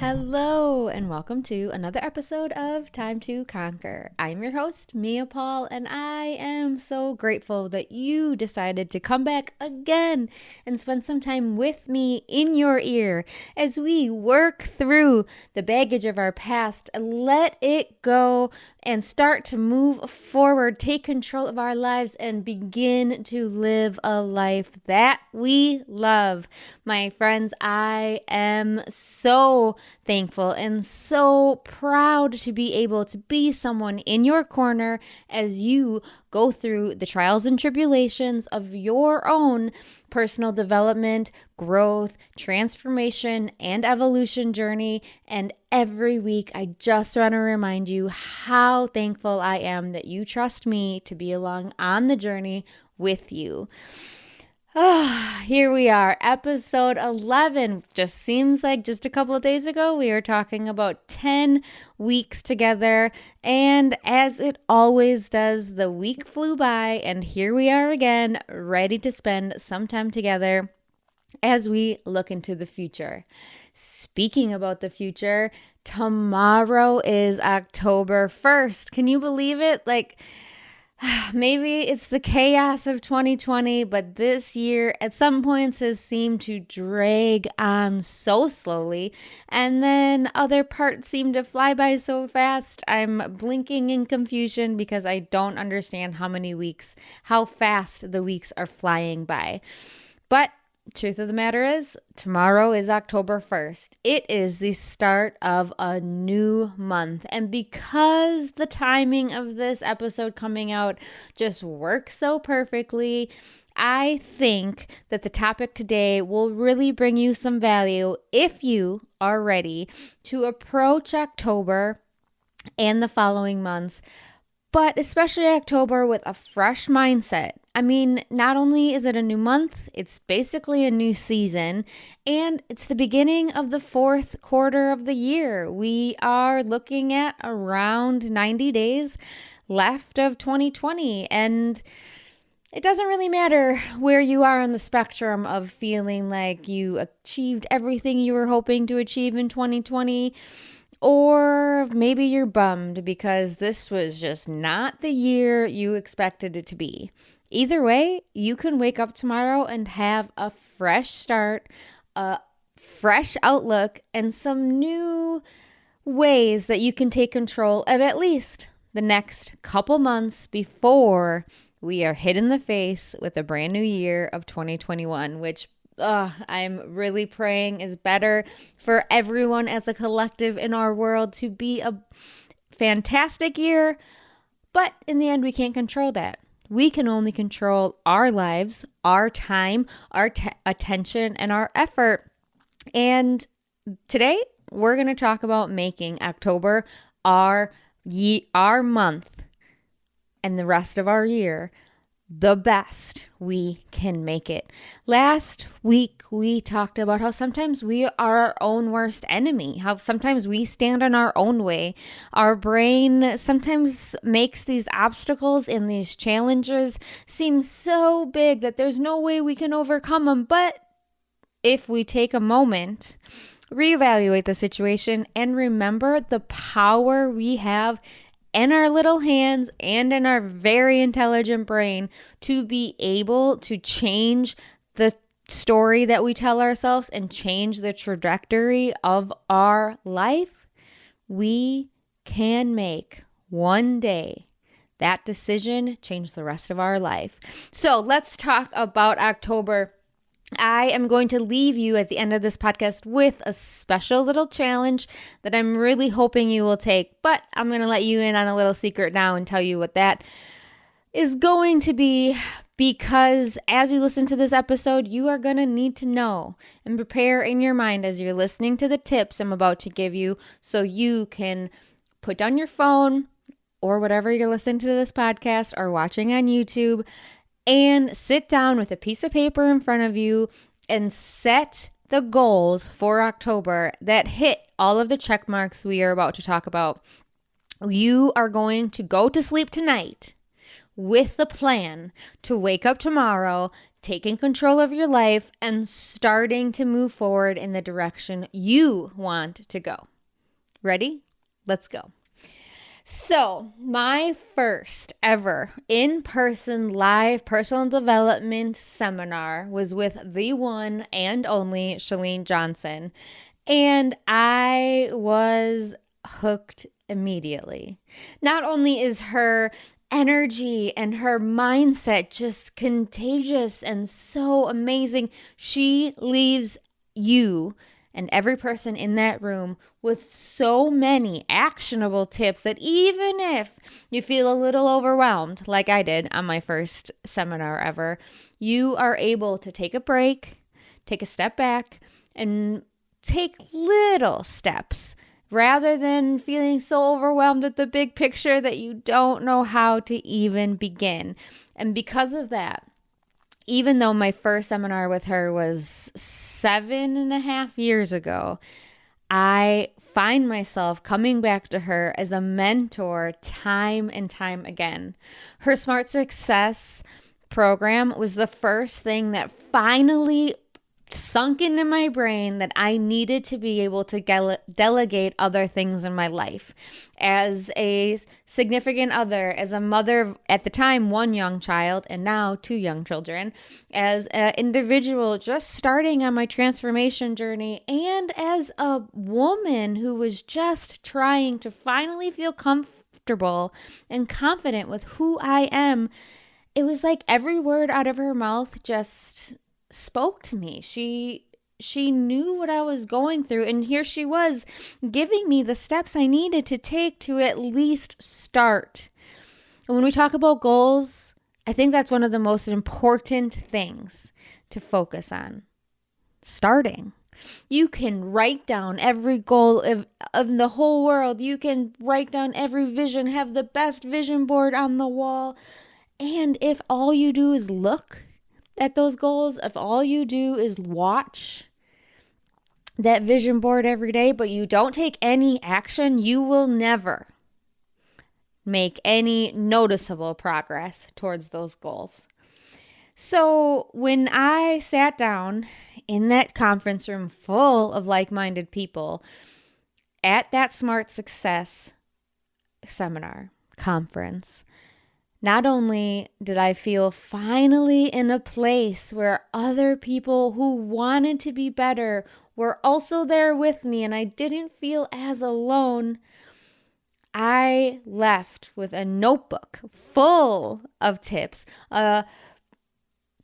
Hello, and welcome to another episode of Time to Conquer. I'm your host, Mia Paul, and I am so grateful that you decided to come back again and spend some time with me in your ear as we work through the baggage of our past and let it go and start to move forward, take control of our lives, and begin to live a life that we love. My friends, I am so thankful and so proud to be able to be someone in your corner as you go through the trials and tribulations of your own personal development, growth, transformation, and evolution journey. And every week, I just want to remind you how thankful I am that you trust me to be along on the journey with you. Here we are, episode 11. Just seems like just a couple of days ago, we were talking about 10 weeks together. And as it always does, the week flew by and here we are again, ready to spend some time together as we look into the future. Speaking about the future, tomorrow is October 1st. Can you believe it? Maybe it's the chaos of 2020, but this year at some points has seemed to drag on so slowly, and then other parts seem to fly by so fast. I'm blinking in confusion because I don't understand how fast the weeks are flying by. But truth of the matter is, tomorrow is October 1st. It is the start of a new month. And because the timing of this episode coming out just works so perfectly, I think that the topic today will really bring you some value if you are ready to approach October and the following months, but especially October with a fresh mindset. I mean, not only is it a new month, it's basically a new season, and it's the beginning of the fourth quarter of the year. We are looking at around 90 days left of 2020, and it doesn't really matter where you are on the spectrum of feeling like you achieved everything you were hoping to achieve in 2020. Or maybe you're bummed because this was just not the year you expected it to be. Either way, you can wake up tomorrow and have a fresh start, a fresh outlook, and some new ways that you can take control of at least the next couple months before we are hit in the face with a brand new year of 2021, which I'm really praying is better for everyone as a collective in our world to be a fantastic year. But in the end, we can't control that. We can only control our lives, our time, our attention, and our effort. And today, we're going to talk about making October our month and the rest of our year the best we can make it. Last week, we talked about how sometimes we are our own worst enemy, how sometimes we stand in our own way. Our brain sometimes makes these obstacles and these challenges seem so big that there's no way we can overcome them. But if we take a moment, reevaluate the situation, and remember the power we have in our little hands and in our very intelligent brain to be able to change the story that we tell ourselves and change the trajectory of our life, we can make one day that decision change the rest of our life. So let's talk about October. I am going to leave you at the end of this podcast with a special little challenge that I'm really hoping you will take, but I'm going to let you in on a little secret now and tell you what that is going to be, because as you listen to this episode, you are going to need to know and prepare in your mind as you're listening to the tips I'm about to give you so you can put down your phone or whatever you're listening to this podcast or watching on YouTube and sit down with a piece of paper in front of you and set the goals for October that hit all of the check marks we are about to talk about. You are going to go to sleep tonight with the plan to wake up tomorrow, taking control of your life, and starting to move forward in the direction you want to go. Ready? Let's go. So, my first ever in-person live personal development seminar was with the one and only Chalene Johnson, and I was hooked immediately. Not only is her energy and her mindset just contagious and so amazing, she leaves you and every person in that room with so many actionable tips that even if you feel a little overwhelmed, like I did on my first seminar ever, you are able to take a break, take a step back, and take little steps rather than feeling so overwhelmed with the big picture that you don't know how to even begin. And because of that, even though my first seminar with her was 7.5 years ago, I find myself coming back to her as a mentor time and time again. Her Smart Success program was the first thing that finally sunk into my brain that I needed to be able to delegate other things in my life. As a significant other, as a mother of, at the time, one young child and now 2 young children, as an individual just starting on my transformation journey, and as a woman who was just trying to finally feel comfortable and confident with who I am, it was like every word out of her mouth just spoke to me. She knew what I was going through, and here she was giving me the steps I needed to take to at least start. And when we talk about goals, I think that's one of the most important things to focus on. Starting. You can write down every goal of the whole world. You can write down every vision, have the best vision board on the wall. And if all you do is look at those goals, if all you do is watch that vision board every day, but you don't take any action, you will never make any noticeable progress towards those goals. So when I sat down in that conference room full of like-minded people at that Smart Success seminar conference, not only did I feel finally in a place where other people who wanted to be better were also there with me and I didn't feel as alone, I left with a notebook full of tips, a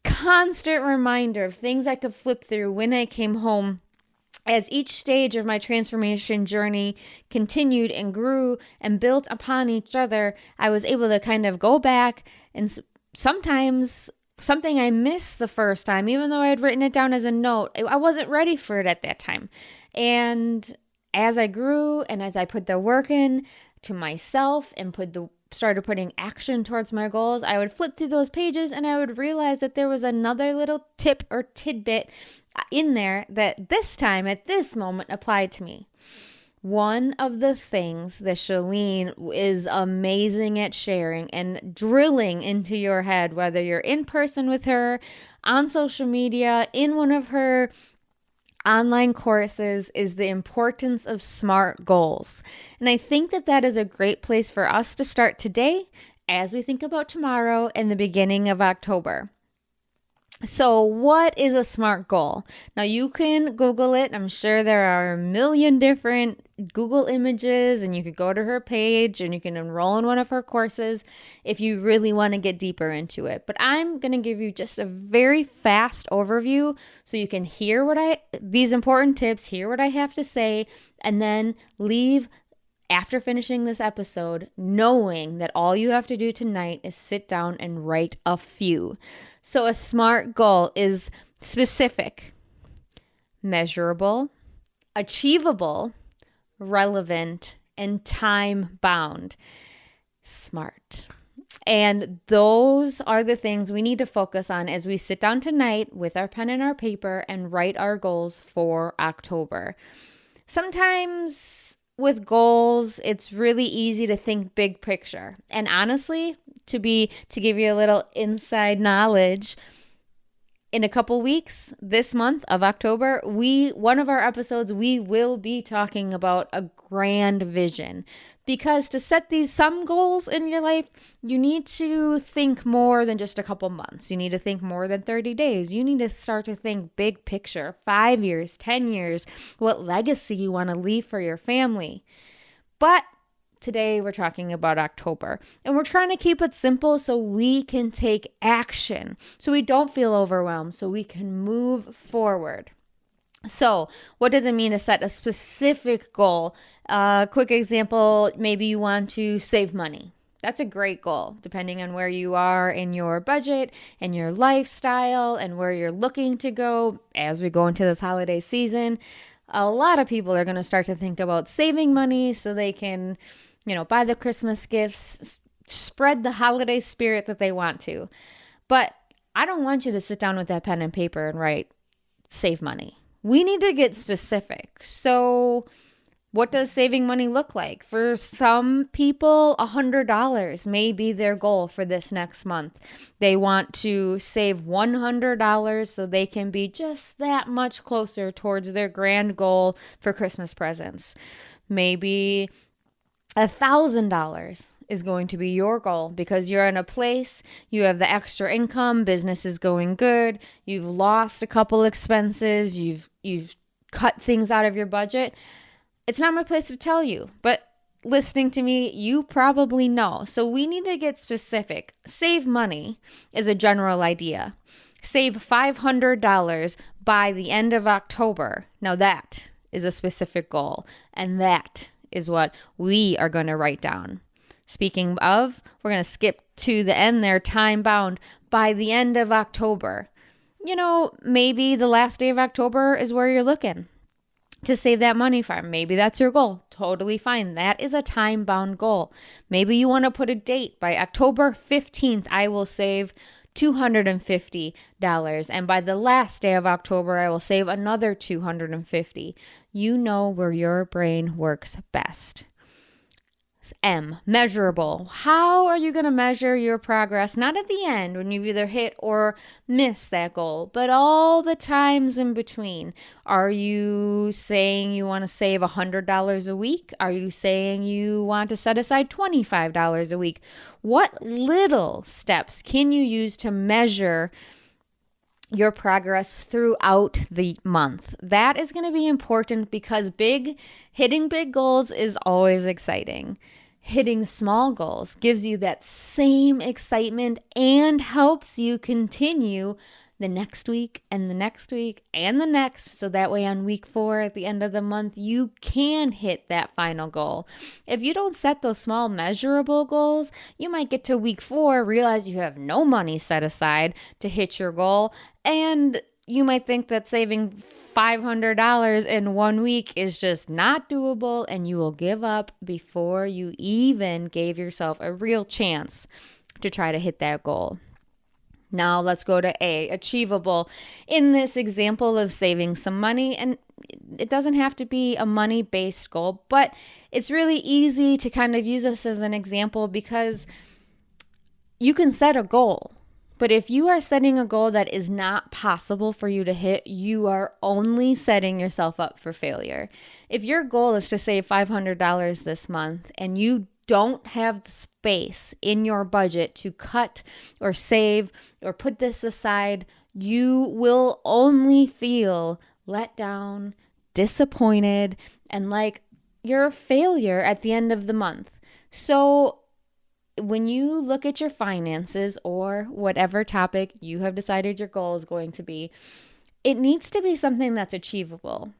constant reminder of things I could flip through when I came home. As each stage of my transformation journey continued and grew and built upon each other, I was able to kind of go back, and sometimes something I missed the first time, even though I had written it down as a note, I wasn't ready for it at that time. And as I grew and as I put the work in to myself and started putting action towards my goals, I would flip through those pages and I would realize that there was another little tip or tidbit in there that this time at this moment applied to me. One of the things that Chalene is amazing at sharing and drilling into your head, whether you're in person with her, on social media, in one of her online courses, is the importance of SMART goals. And I think that is a great place for us to start today as we think about tomorrow and the beginning of October. So what is a SMART goal? Now you can Google it. I'm sure there are a million different Google images, and you could go to her page and you can enroll in one of her courses if you really want to get deeper into it. But I'm going to give you just a very fast overview so you can hear these important tips, hear what I have to say, and then leave after finishing this episode knowing that all you have to do tonight is sit down and write a few. So a SMART goal is specific, measurable, achievable, relevant, and time-bound. SMART. And those are the things we need to focus on as we sit down tonight with our pen and our paper and write our goals for October. Sometimes with goals, it's really easy to think big picture. And honestly, to give you a little inside knowledge, in a couple weeks, this month of October, one of our episodes, we will be talking about a grand vision. Because to set some goals in your life, you need to think more than just a couple months. You need to think more than 30 days. You need to start to think big picture, 5 years, 10 years, what legacy you want to leave for your family. But today we're talking about October, and we're trying to keep it simple so we can take action, so we don't feel overwhelmed, so we can move forward. So what does it mean to set a specific goal? Quick example, maybe you want to save money. That's a great goal, depending on where you are in your budget and your lifestyle and where you're looking to go as we go into this holiday season. A lot of people are going to start to think about saving money so they can buy the Christmas gifts, spread the holiday spirit that they want to. But I don't want you to sit down with that pen and paper and write, save money. We need to get specific. So what does saving money look like? For some people, $100 may be their goal for this next month. They want to save $100 so they can be just that much closer towards their grand goal for Christmas presents. Maybe $1,000 is going to be your goal because you're in a place, you have the extra income, business is going good, you've lost a couple expenses, you've cut things out of your budget. It's not my place to tell you, but listening to me, you probably know. So we need to get specific. Save money is a general idea. Save $500 by the end of October. Now that is a specific goal, and that is what we are going to write down. Speaking of, we're going to skip to the end there, time bound, by the end of October. Maybe the last day of October is where you're looking to save that money from. Maybe that's your goal. Totally fine. That is a time bound goal. Maybe you want to put a date. By October 15th, I will save $250. And by the last day of October, I will save another $250. You know where your brain works best. M, measurable. How are you going to measure your progress? Not at the end when you've either hit or missed that goal, but all the times in between. Are you saying you want to save $100 a week? Are you saying you want to set aside $25 a week? What little steps can you use to measure your progress throughout the month? That is going to be important because hitting big goals is always exciting. Hitting small goals gives you that same excitement and helps you continue the next week and the next week and the next. So that way on week 4 at the end of the month, you can hit that final goal. If you don't set those small measurable goals, you might get to week 4, realize you have no money set aside to hit your goal, and you might think that saving $500 in 1 week is just not doable, and you will give up before you even gave yourself a real chance to try to hit that goal. Now let's go to A, achievable. In this example of saving some money, and it doesn't have to be a money-based goal, but it's really easy to kind of use this as an example because you can set a goal. But if you are setting a goal that is not possible for you to hit, you are only setting yourself up for failure. If your goal is to save $500 this month and you don't have the space in your budget to cut or save or put this aside, you will only feel let down, disappointed, and like you're a failure at the end of the month. So when you look at your finances or whatever topic you have decided your goal is going to be, it needs to be something that's achievable.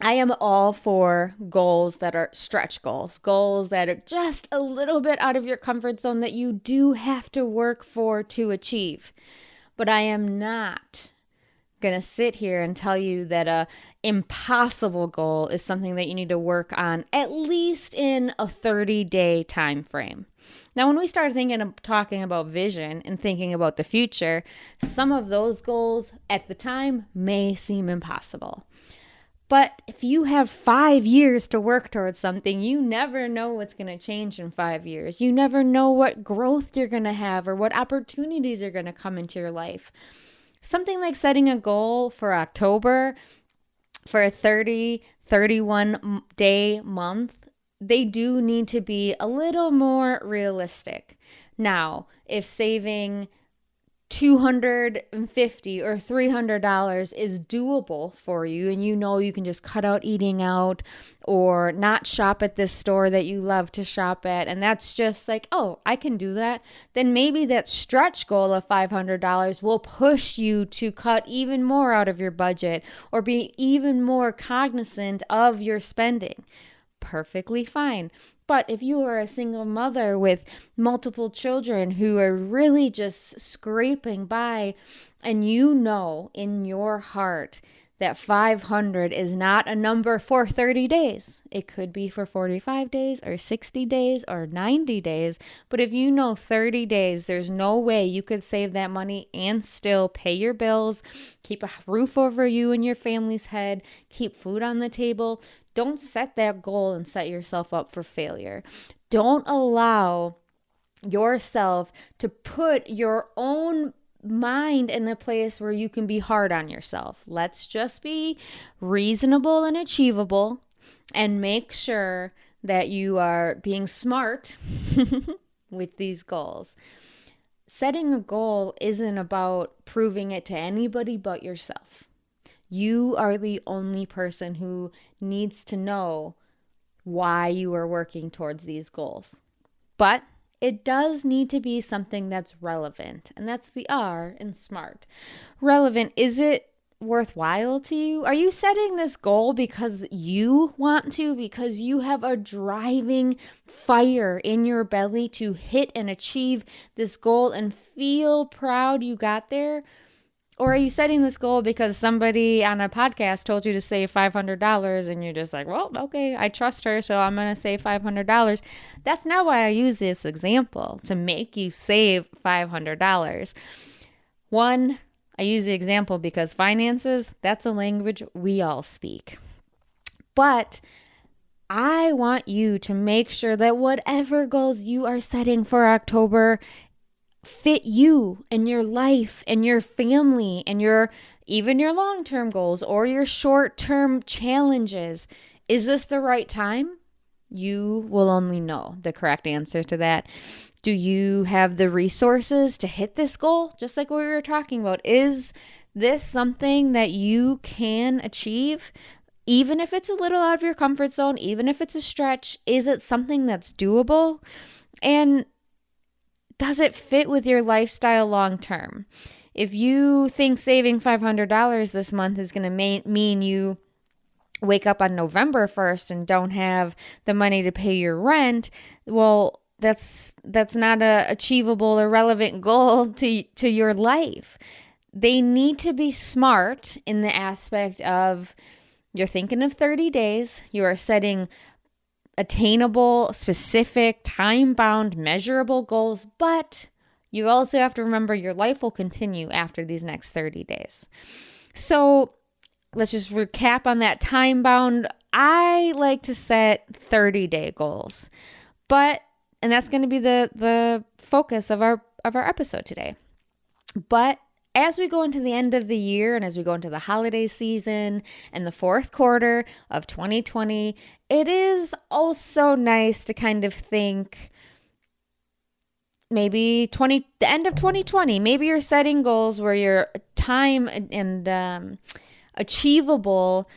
I am all for goals that are stretch goals that are just a little bit out of your comfort zone that you do have to work for to achieve. But I am not going to sit here and tell you that a impossible goal is something that you need to work on at least in a 30-day time frame. Now, when we start talking about vision and thinking about the future, some of those goals at the time may seem impossible. But if you have 5 years to work towards something, you never know what's going to change in 5 years. You never know what growth you're going to have or what opportunities are going to come into your life. Something like setting a goal for October for a 31 day month, they do need to be a little more realistic. Now, if saving $250 or $300 is doable for you, and you know you can just cut out eating out or not shop at this store that you love to shop at, and that's just like, oh, I can do that, then maybe that stretch goal of $500 will push you to cut even more out of your budget or be even more cognizant of your spending. Perfectly fine. But if you are a single mother with multiple children who are really just scraping by, and you know in your heart that 500 is not a number for 30 days. It could be for 45 days or 60 days or 90 days. But if you know 30 days, there's no way you could save that money and still pay your bills, keep a roof over you and your family's head, keep food on the table. Don't set that goal and set yourself up for failure. Don't allow yourself to put your own mind in a place where you can be hard on yourself. Let's just be reasonable and achievable and make sure that you are being smart with these goals. Setting a goal isn't about proving it to anybody but yourself. You are the only person who needs to know why you are working towards these goals. But it does need to be something that's relevant, and that's the R in SMART. Relevant, is it worthwhile to you? Are you setting this goal because you want to, because you have a driving fire in your belly to hit and achieve this goal and feel proud you got there? Or are you setting this goal because somebody on a podcast told you to save $500 and you're just like, well, okay, I trust her, so I'm going to save $500. That's not why I use this example, to make you save $500. One, I use the example because finances, that's a language we all speak. But I want you to make sure that whatever goals you are setting for October fit you and your life and your family and even your long-term goals or your short-term challenges. Is this the right time? You will only know the correct answer to that. Do you have the resources to hit this goal? Just like what we were talking about. Is this something that you can achieve? Even if it's a little out of your comfort zone, even if it's a stretch, is it something that's doable? And does it fit with your lifestyle long term? If you think saving $500 this month is going to mean you wake up on November 1st and don't have the money to pay your rent, well, that's not a achievable or relevant goal to your life. They need to be smart in the aspect of you're thinking of 30 days, you are setting attainable, specific, time-bound, measurable goals, but you also have to remember your life will continue after these next 30 days. So let's just recap on that time-bound. I like to set 30-day goals, and that's going to be the focus of our episode today. But as we go into the end of the year and as we go into the holiday season and the fourth quarter of 2020, it is also nice to kind of think maybe the end of 2020, maybe you're setting goals where your time and achievable,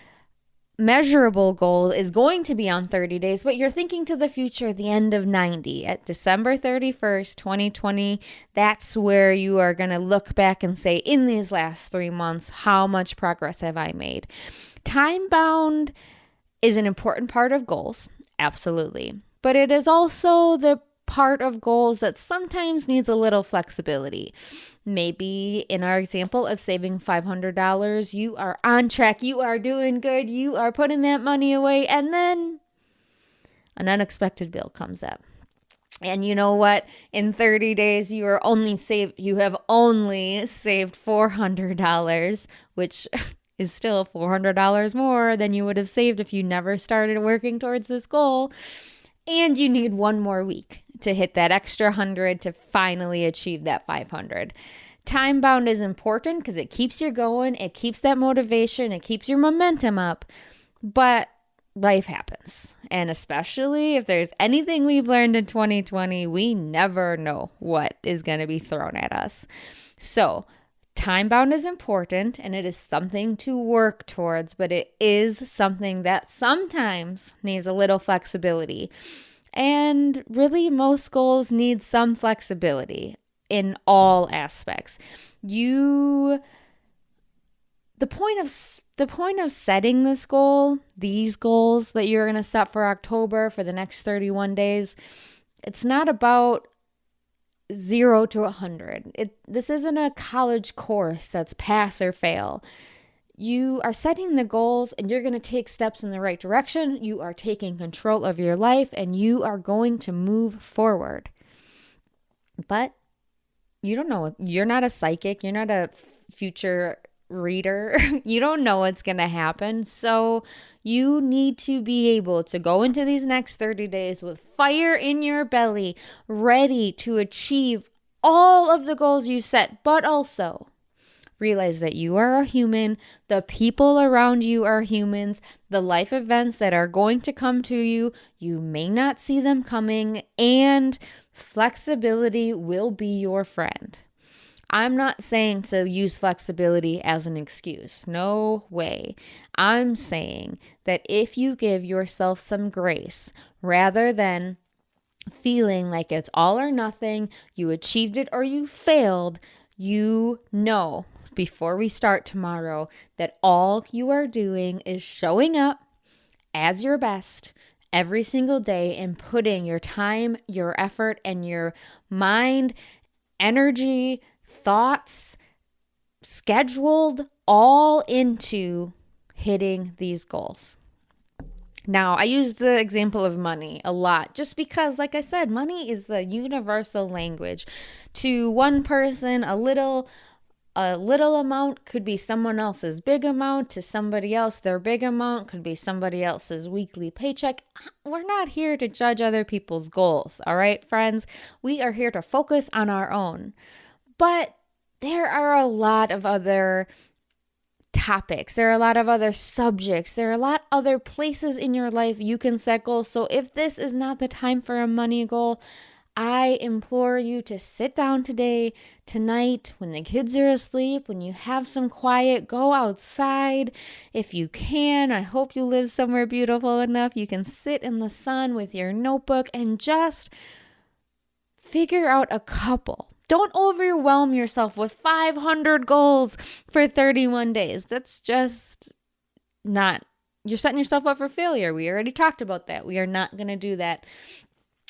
measurable goal is going to be on 30 days, but you're thinking to the future, the end of 90, at December 31st, 2020, that's where you are going to look back and say, in these last 3 months, how much progress have I made? Time-bound is an important part of goals, absolutely, but it is also the part of goals that sometimes needs a little flexibility. Maybe in our example of saving $500, you are on track, you are doing good, you are putting that money away, and then an unexpected bill comes up. And you know what? In 30 days, you have only saved $400, which is still $400 more than you would have saved if you never started working towards this goal. And you need one more week to hit that extra 100 to finally achieve that 500. Time bound is important because it keeps you going, it keeps that motivation, it keeps your momentum up, but life happens. And especially if there's anything we've learned in 2020, we never know what is going to be thrown at us. So time bound is important and it is something to work towards, but it is something that sometimes needs a little flexibility. And really, most goals need some flexibility in all aspects. The point of setting this goal, these goals that you're going to set for October for the next 31 days, it's not about 0 to 100. This isn't a college course that's pass or fail. You are setting the goals and you're going to take steps in the right direction. You are taking control of your life and you are going to move forward. But you don't know. You're not a psychic. You're not a future reader. You don't know what's going to happen. So you need to be able to go into these next 30 days with fire in your belly, ready to achieve all of the goals you set, but also realize that you are a human, the people around you are humans, the life events that are going to come to you, you may not see them coming, and flexibility will be your friend. I'm not saying to use flexibility as an excuse. No way. I'm saying that if you give yourself some grace, rather than feeling like it's all or nothing, you achieved it or you failed, you know before we start tomorrow that all you are doing is showing up as your best every single day and putting your time, your effort, and your mind, energy, thoughts, scheduled all into hitting these goals. Now, I use the example of money a lot just because, like I said, money is the universal language. To one person, a little amount could be someone else's big amount. To somebody else, their big amount could be somebody else's weekly paycheck. We're not here to judge other people's goals, all right, friends? We are here to focus on our own. But there are a lot of other topics. There are a lot of other subjects. There are a lot other places in your life you can set goals. So if this is not the time for a money goal, I implore you to sit down today, tonight, when the kids are asleep, when you have some quiet, go outside. If you can, I hope you live somewhere beautiful enough you can sit in the sun with your notebook and just figure out a couple. Don't overwhelm yourself with 500 goals for 31 days. That's just not, you're setting yourself up for failure. We already talked about that. We are not going to do that.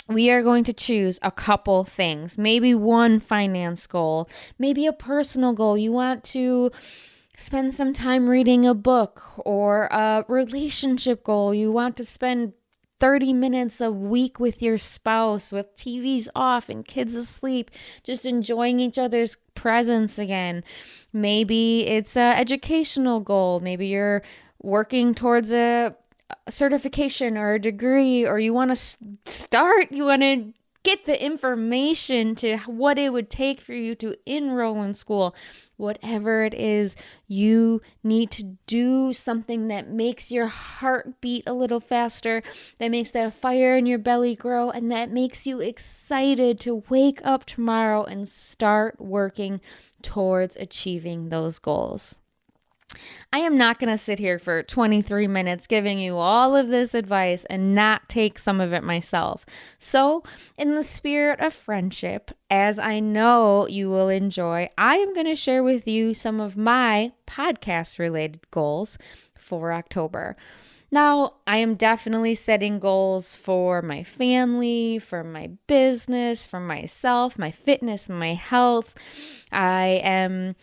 We are going to choose a couple things, maybe one finance goal, maybe a personal goal. You want to spend some time reading a book, or a relationship goal. You want to spend 30 minutes a week with your spouse, with TVs off and kids asleep, just enjoying each other's presence again. Maybe it's an educational goal. Maybe you're working towards a certification or a degree, or you want to you want to get the information to what it would take for you to enroll in school. Whatever it is, you need to do something that makes your heart beat a little faster, that makes that fire in your belly grow, and that makes you excited to wake up tomorrow and start working towards achieving those goals. I am not going to sit here for 23 minutes giving you all of this advice and not take some of it myself. So, in the spirit of friendship, as I know you will enjoy, I am going to share with you some of my podcast-related goals for October. Now, I am definitely setting goals for my family, for my business, for myself, my fitness, my health. I am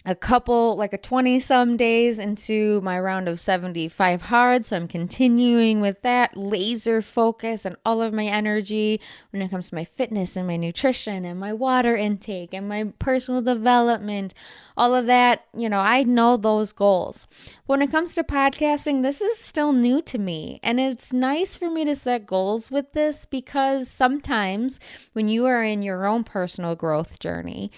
like a 20 some days into my round of 75 hard. So I'm continuing with that laser focus and all of my energy when it comes to my fitness and my nutrition and my water intake and my personal development, all of that. I know those goals. When it comes to podcasting, this is still new to me. And it's nice for me to set goals with this because sometimes when you are in your own personal growth journey,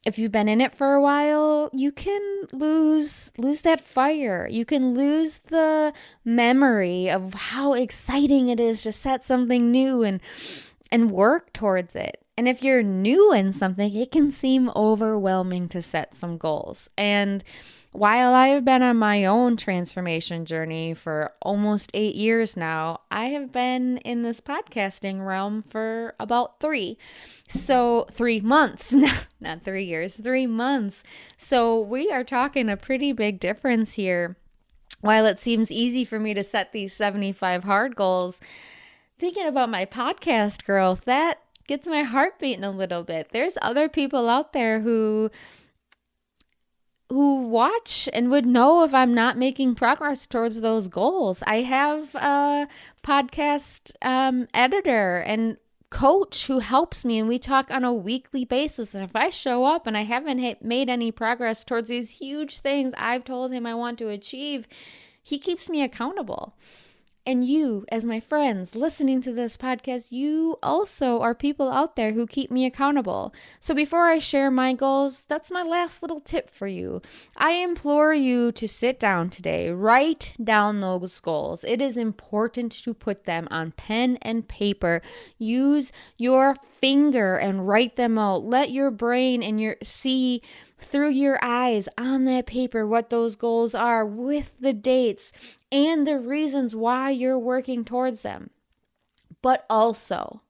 if you've been in it for a while, you can lose that fire. You can lose the memory of how exciting it is to set something new and work towards it. And if you're new in something, it can seem overwhelming to set some goals. And while I've been on my own transformation journey for almost 8 years now, I have been in this podcasting realm for about 3. So 3 months, not 3 years, 3 months. So we are talking a pretty big difference here. While it seems easy for me to set these 75 hard goals, thinking about my podcast growth, that gets my heart beating a little bit. There's other people out there who watch and would know if I'm not making progress towards those goals. I have a podcast editor and coach who helps me, and we talk on a weekly basis. And if I show up and I haven't made any progress towards these huge things I've told him I want to achieve, he keeps me accountable. And you, as my friends listening to this podcast, you also are people out there who keep me accountable. So before I share my goals, that's my last little tip for you. I implore you to sit down today, write down those goals. It is important to put them on pen and paper. Use your finger and write them out. Let your brain and see through your eyes on that paper what those goals are with the dates and the reasons why you're working towards them. But also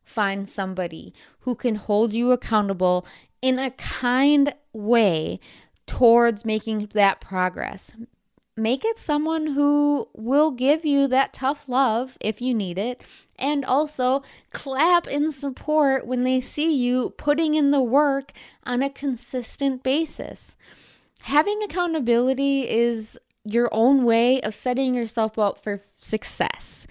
find somebody who can hold you accountable in a kind way towards making that progress. Make it someone who will give you that tough love if you need it, and also clap in support when they see you putting in the work on a consistent basis. Having accountability is your own way of setting yourself up for success.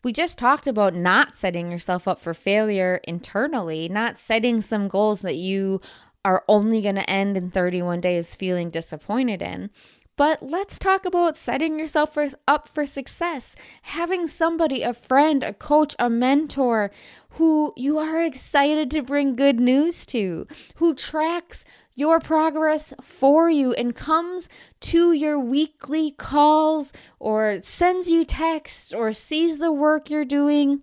We just talked about not setting yourself up for failure internally, not setting some goals that you are only going to end in 31 days feeling disappointed in. But let's talk about setting yourself up for success. Having somebody, a friend, a coach, a mentor who you are excited to bring good news to, who tracks your progress for you and comes to your weekly calls or sends you texts or sees the work you're doing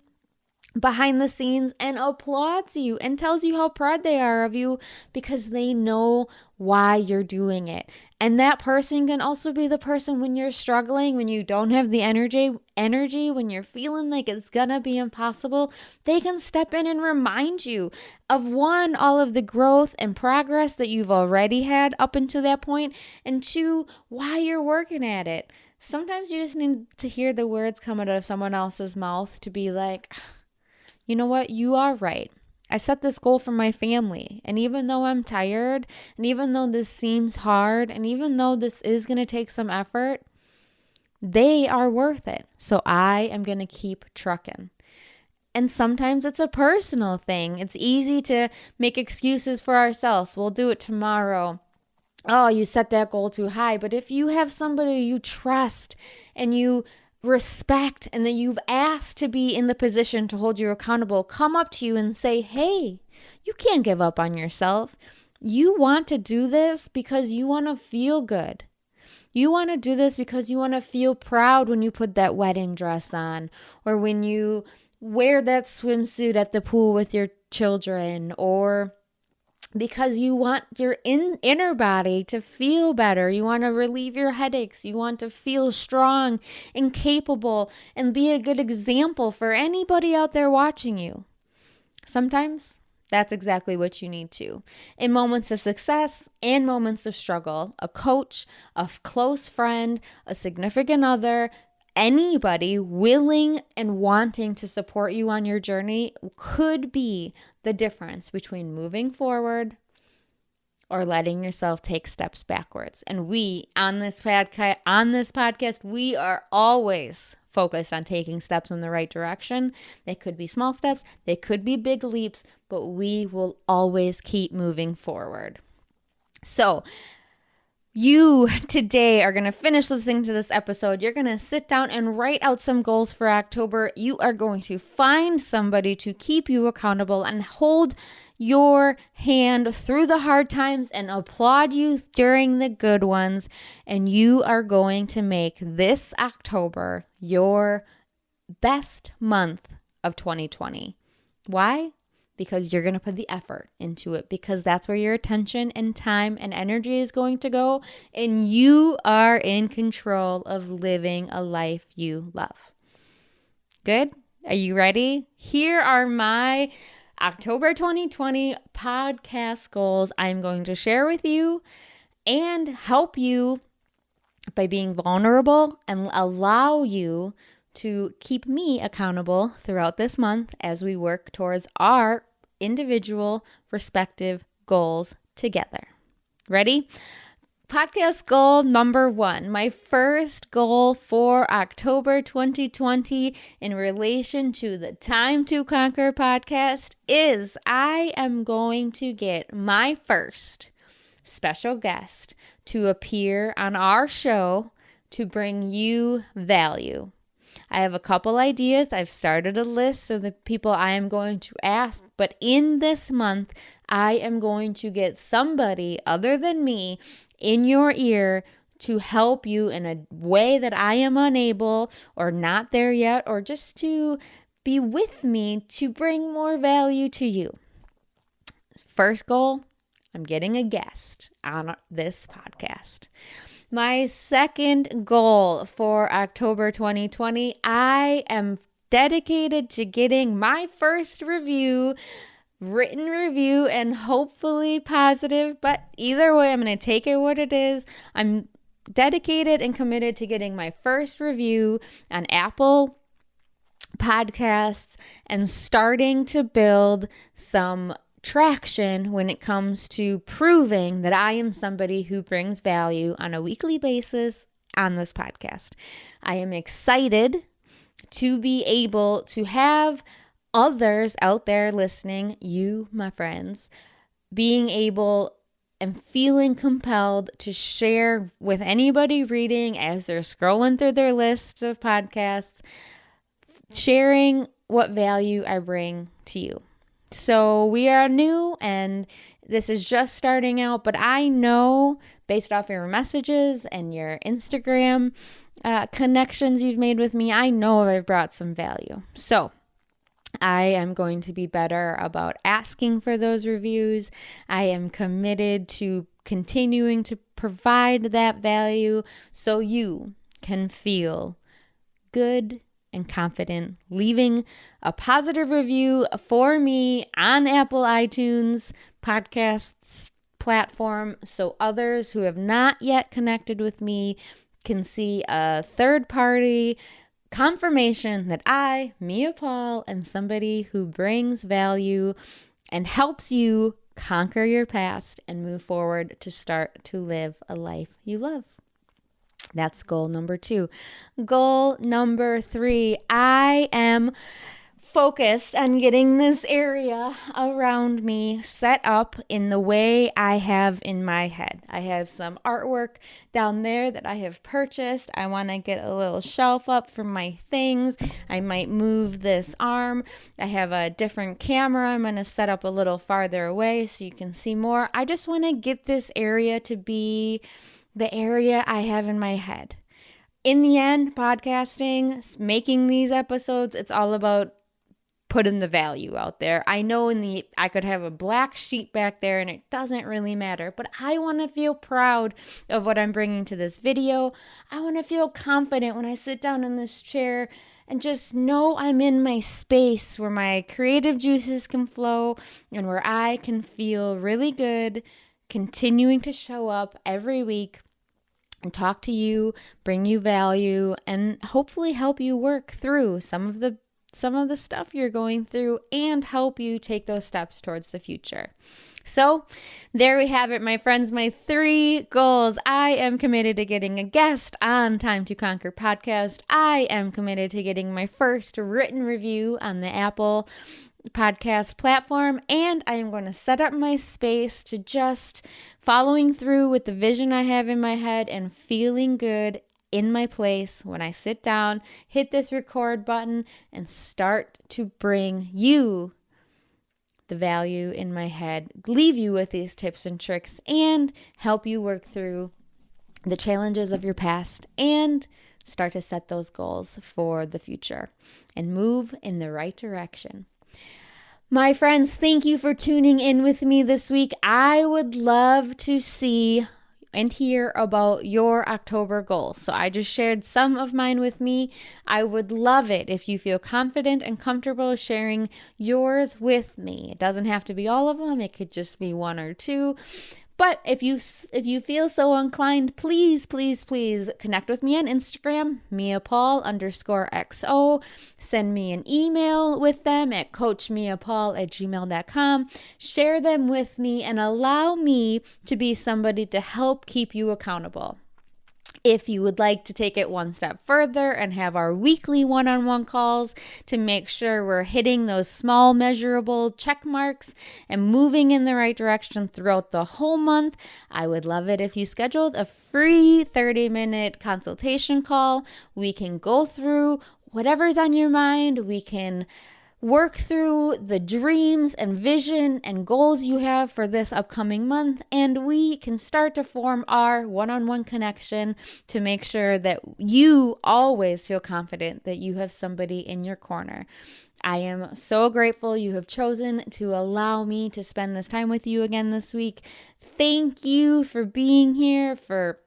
behind the scenes and applauds you and tells you how proud they are of you because they know why you're doing it. And that person can also be the person when you're struggling, when you don't have the energy, when you're feeling like it's gonna be impossible, they can step in and remind you of one, all of the growth and progress that you've already had up until that point, and two, why you're working at it. Sometimes you just need to hear the words come out of someone else's mouth to be like, you know what? You are right. I set this goal for my family. And even though I'm tired, and even though this seems hard, and even though this is going to take some effort, they are worth it. So I am going to keep trucking. And sometimes it's a personal thing. It's easy to make excuses for ourselves. We'll do it tomorrow. Oh, you set that goal too high. But if you have somebody you trust and you respect and that you've asked to be in the position to hold you accountable, come up to you and say, hey, you can't give up on yourself. You want to do this because you want to feel good. You want to do this because you want to feel proud when you put that wedding dress on, or when you wear that swimsuit at the pool with your children, or because you want your inner body to feel better. You want to relieve your headaches. You want to feel strong and capable and be a good example for anybody out there watching you. Sometimes that's exactly what you need to. In moments of success and moments of struggle, a coach, a close friend, a significant other, anybody willing and wanting to support you on your journey could be the difference between moving forward or letting yourself take steps backwards. And we on this podcast, we are always focused on taking steps in the right direction. They could be small steps, they could be big leaps, but we will always keep moving forward. So you today are going to finish listening to this episode. You're going to sit down and write out some goals for October. You are going to find somebody to keep you accountable and hold your hand through the hard times and applaud you during the good ones. And you are going to make this October your best month of 2020. Why? Because you're going to put the effort into it, because that's where your attention and time and energy is going to go, and you are in control of living a life you love. Good? Are you ready? Here are my October 2020 podcast goals I'm going to share with you and help you by being vulnerable and allow you to keep me accountable throughout this month as we work towards our individual respective goals together. Ready? Podcast goal number 1. My first goal for October 2020 in relation to the Time to Conquer podcast is I am going to get my first special guest to appear on our show to bring you value. I have a couple ideas. I've started a list of the people I am going to ask, but in this month, I am going to get somebody other than me in your ear to help you in a way that I am unable or not there yet, or just to be with me to bring more value to you. First goal, I'm getting a guest on this podcast. My second goal for October 2020, I am dedicated to getting my first written review, and hopefully positive, but either way, I'm going to take it what it is. I'm dedicated and committed to getting my first review on Apple Podcasts and starting to build some traction when it comes to proving that I am somebody who brings value on a weekly basis on this podcast. I am excited to be able to have others out there listening, you, my friends, being able and feeling compelled to share with anybody reading as they're scrolling through their list of podcasts, sharing what value I bring to you. So we are new and this is just starting out, but I know based off your messages and your Instagram connections you've made with me, I know I've brought some value. So I am going to be better about asking for those reviews. I am committed to continuing to provide that value so you can feel good and confident, leaving a positive review for me on Apple iTunes podcasts platform so others who have not yet connected with me can see a third party confirmation that I, Mia Paul, am somebody who brings value and helps you conquer your past and move forward to start to live a life you love. That's goal number 2. Goal number 3, I am focused on getting this area around me set up in the way I have in my head. I have some artwork down there that I have purchased. I want to get a little shelf up for my things. I might move this arm. I have a different camera I'm going to set up a little farther away so you can see more. I just want to get this area to be the area I have in my head. In the end, podcasting, making these episodes, it's all about putting the value out there. I know I could have a black sheet back there and it doesn't really matter, but I want to feel proud of what I'm bringing to this video. I want to feel confident when I sit down in this chair and just know I'm in my space where my creative juices can flow and where I can feel really good, continuing to show up every week and talk to you, bring you value, and hopefully help you work through some of the stuff you're going through and help you take those steps towards the future. So there we have it, my friends, my 3 goals. I am committed to getting a guest on Time to Conquer podcast. I am committed to getting my first written review on the Apple podcast platform, and I am going to set up my space to just following through with the vision I have in my head and feeling good in my place when I sit down, hit this record button, and start to bring you the value in my head, leave you with these tips and tricks, and help you work through the challenges of your past and start to set those goals for the future and move in the right direction. My friends, thank you for tuning in with me this week. I would love to see and hear about your October goals. So I just shared some of mine with me. I would love it if you feel confident and comfortable sharing yours with me. It doesn't have to be all of them. It could just be 1 or 2. But if you feel so inclined, please connect with me on Instagram, MiaPaul_XO. Send me an email with them at coachmiapaul@gmail.com. Share them with me and allow me to be somebody to help keep you accountable. If you would like to take it one step further and have our weekly one-on-one calls to make sure we're hitting those small measurable check marks and moving in the right direction throughout the whole month, I would love it if you scheduled a free 30-minute consultation call. We can go through whatever's on your mind. We can work through the dreams and vision and goals you have for this upcoming month, and we can start to form our one-on-one connection to make sure that you always feel confident that you have somebody in your corner. I am so grateful you have chosen to allow me to spend this time with you again this week. Thank you for being here, for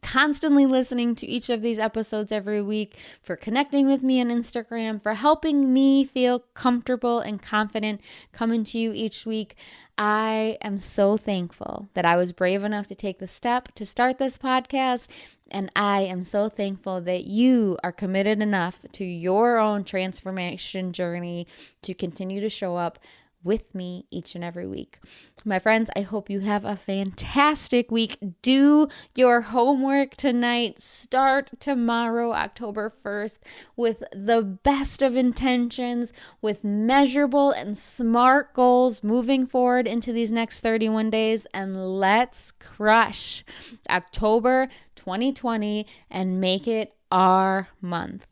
constantly listening to each of these episodes every week, for connecting with me on Instagram, for helping me feel comfortable and confident coming to you each week. I am so thankful that I was brave enough to take the step to start this podcast, and I am so thankful that you are committed enough to your own transformation journey to continue to show up with me each and every week. My friends, I hope you have a fantastic week. Do your homework tonight. Start tomorrow, October 1st, with the best of intentions, with measurable and smart goals moving forward into these next 31 days. And let's crush October 2020 and make it our month.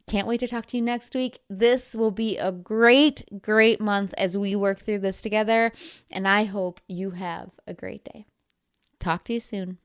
Can't wait to talk to you next week. This will be a great month as we work through this together, and I hope you have a great day. Talk to you soon.